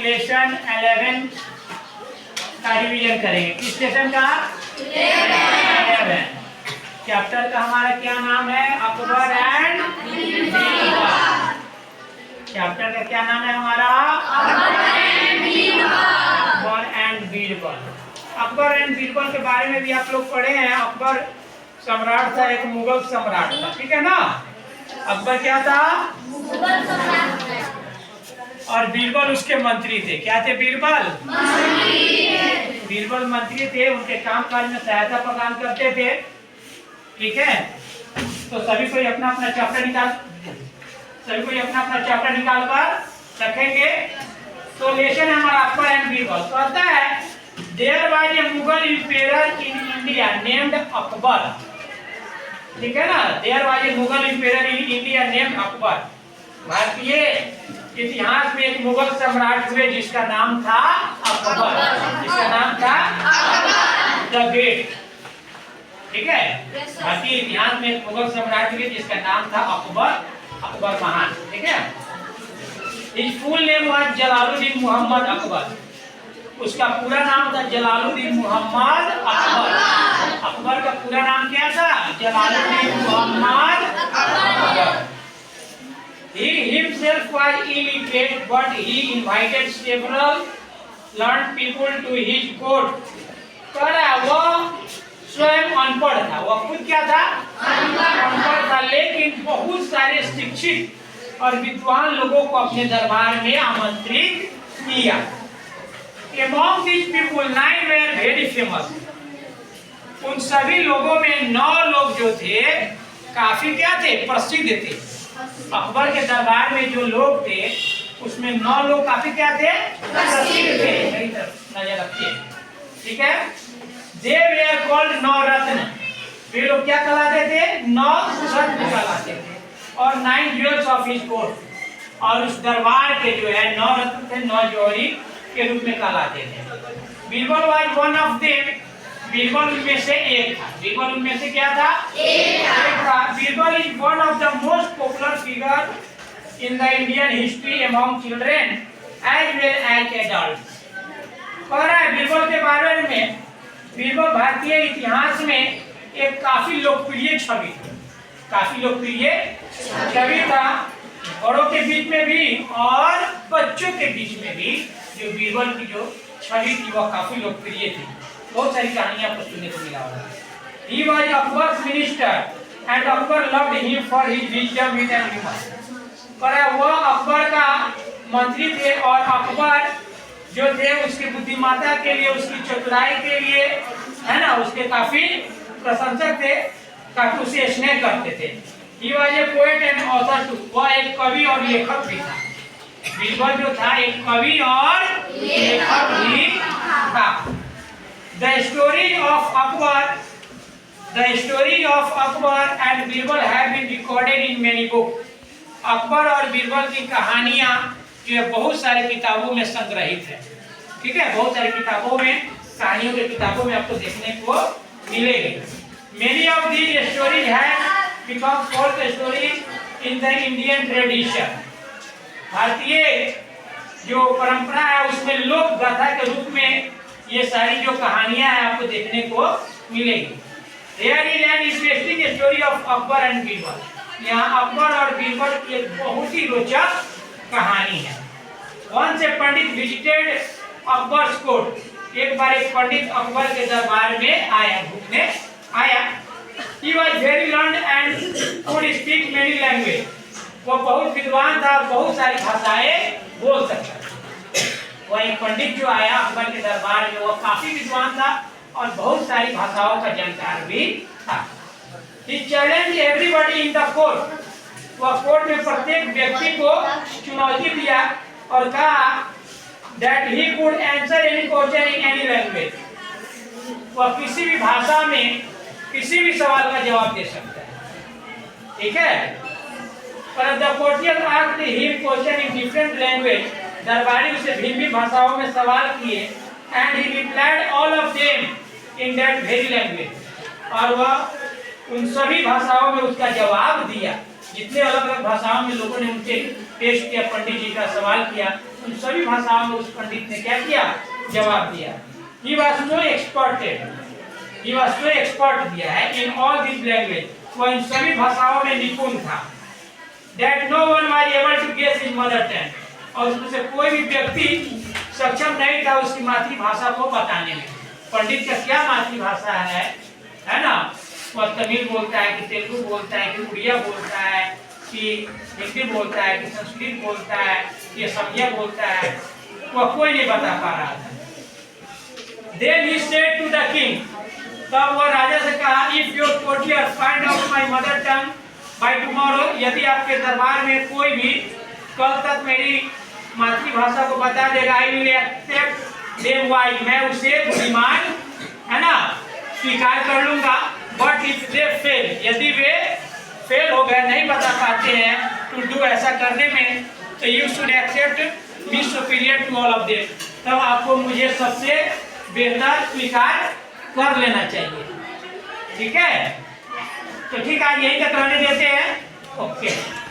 Lesson 11 का revision करेंगे। किस लेसन का? 11। चैप्टर का हमारा क्या नाम है? अकबर एंड बीरबल। चैप्टर का क्या नाम है हमारा? अकबर एंड बीरबल। अकबर एंड बीरबल के बारे में भी आप लोग पढ़े हैं। अकबर सम्राट था, एक मुगल सम्राट था, ठीक है ना। अकबर क्या था? मुगल सम्राट। और बीरबल उसके मंत्री थे। क्या थे बीरबल? मंत्री। बीरबल मंत्री थे, उनके काम काज में सहायता प्रदान करते थे, ठीक है। तो सभी कोई अपना अपना चैप्टर निकाल कर रखेंगे। तो लेसन हमारा अकबर एंड बीरबल। तो आता है there was a Mughal emperor in India named Akbar, ठीक है ना। There was a Mughal emperor in India named Akbar. भारतीय इतिहास में एक मुगल सम्राट हुए जिसका नाम था अकबर। जिसका नाम था द ग्रेट, ठीक है। भारतीय इतिहास में एक मुगल सम्राट हुए जिसका नाम था अकबर, अकबर महान, ठीक है। His full name was Jalaluddin Mohammad Akbar. उसका पूरा नाम था जलालुद्दीन मोहम्मद अकबर। अकबर का पूरा नाम क्या था? Jalaluddin Mohammad Akbar. He himself was illiterate, but he invited several learned people to his court. वो स्वयं अनपढ़ था, वो खुद क्या था? अनपढ़ था, लेकिन बहुत सारे शिक्षित और विद्वान लोगों को अपने दरबार में आमंत्रित किया। Among these people, 9 were very famous. उन सभी लोगों में 9 लोग जो थे काफी क्या थे? प्रसिद्ध थे। अकबर के दरबार में जो लोग थे उसमें 9 लोग काफी क्या थे? प्रसिद्ध थे। मेरी तरफ नजर रखिए, ठीक है। They were called 9 रत्न। वे लोग क्या कहलाते थे? 9 रत्न कहलाते थे। और 9 jewels of his court। और उस दरबार के जो है 9 रत्न थे, 9 जौहरी के रूप में कहलाते थे। Birbal was one of them। Birbal उनमें से एक था। बीरबल उनमें से क्या था? एक था। Birbal is one of the most popular figure in the Indian history among children as well as adults। कह रहा है बीरबल के बारे में, बीरबल भारतीय इतिहास में एक काफी लोकप्रिय छवि थी। काफी लोकप्रिय छवि था, बड़ों के बीच में भी और बच्चों के बीच में भी। जो बीरबल की जो छवि थी वह काफी लोकप्रिय थी। बहुत सारी कहानियां आपको सुनने को मिला होगा। He was Akbar's minister and Akbar loved him for his wisdom with and humor। पर वह अकबर का मंत्री थे और अकबर जो थे उसकी बुद्धिमत्ता के लिए, उसकी चतुराई के लिए, है ना, उसके काफी प्रशंसक थे, काफी उसे स्नेह करते थे। He was a poet and author too। वह एक कवि और लेखक भी था। बीरबल जो था एक कवि और लेखक भी था। The story of Akbar and Birbal have been recorded in many books। Akbar और बीरबल की कहानियां जो है बहुत सारी किताबों में संग्रहित है, ठीक है। बहुत सारी किताबों में, कहानियों की किताबों में आपको देखने को मिलेगी। Many of these stories have become folk stories in the Indian tradition। भारतीय जो परंपरा है उसमें लोक गाथा के रूप में ये सारी जो कहानियां हैं आपको देखने को मिलेगी। There is an interesting story of Akbar and Birbal। यहाँ अकबर और बीरबल की एक बहुत ही रोचक कहानी है। Once a Pandit visited Akbar's court। एक बार एक पंडित अकबर के दरबार में आया, घूमने आया। He was very learned and could speak many languages। वो बहुत विद्वान था, बहुत सारी भाषाएं बोल सकता था। वह एक पंडित जो आया अकबर के दरबार में, वह काफी विद्वान था और बहुत सारी भाषाओं का जानकार भी था। He challenged everybody in the court। वह कोर्ट में प्रत्येक व्यक्ति को चुनौती दिया और कहा that he could answer any question in any language। वह किसी भी भाषा में किसी भी सवाल का जवाब दे सकता है, ठीक है। पर the courtier asked him question in different language। दरबारी उसे भिन्न भाषाओं में सवाल किए and he replied all of them in that very language। और वह उन सभी भाषाओं में उसका जवाब दिया। जितने अलग अलग भाषाओं में लोगों ने उनसे पेश किया, पंडित जी का सवाल किया, उन सभी भाषाओं में उस पंडित ने क्या किया, जवाब दिया। He was so experted, he was so expert दिया है in all these language, वो इन सभी भाषाओं में निपुण था। That no one was able to guess his mother tongue, और उसमें से कोई भी व्यक्ति सक्षम नहीं था उसकी मातृभाषा को बताने में। पंडित का क्या मातृभाषा है ना, वह तमिल बोलता है कि तेलुगु बोलता है कि उड़िया बोलता है कि हिंदी बोलता है कि संस्कृत बोलता है कि असमिया बोलता है, वह कोई नहीं बता पा रहा था। Then he said to the king, तब वह राजा से कहा, if your courtier find out my mother tongue by tomorrow, यदि आपके दरबार में कोई भी कल तक मेरी मातृभाषा को बता देगा, I will accept them wise, मैं उसे बुद्धिमान है ना स्वीकार कर लूंगा। But if they fail, यदि वे फेल हो गए, नहीं बता पाते हैं to do ऐसा करने में, तो you should accept me superior to all of them, तब आपको मुझे सबसे बेहतर स्वीकार कर लेना चाहिए। ठीक है, तो ठीक है, यही तक रहने देते हैं। ओके।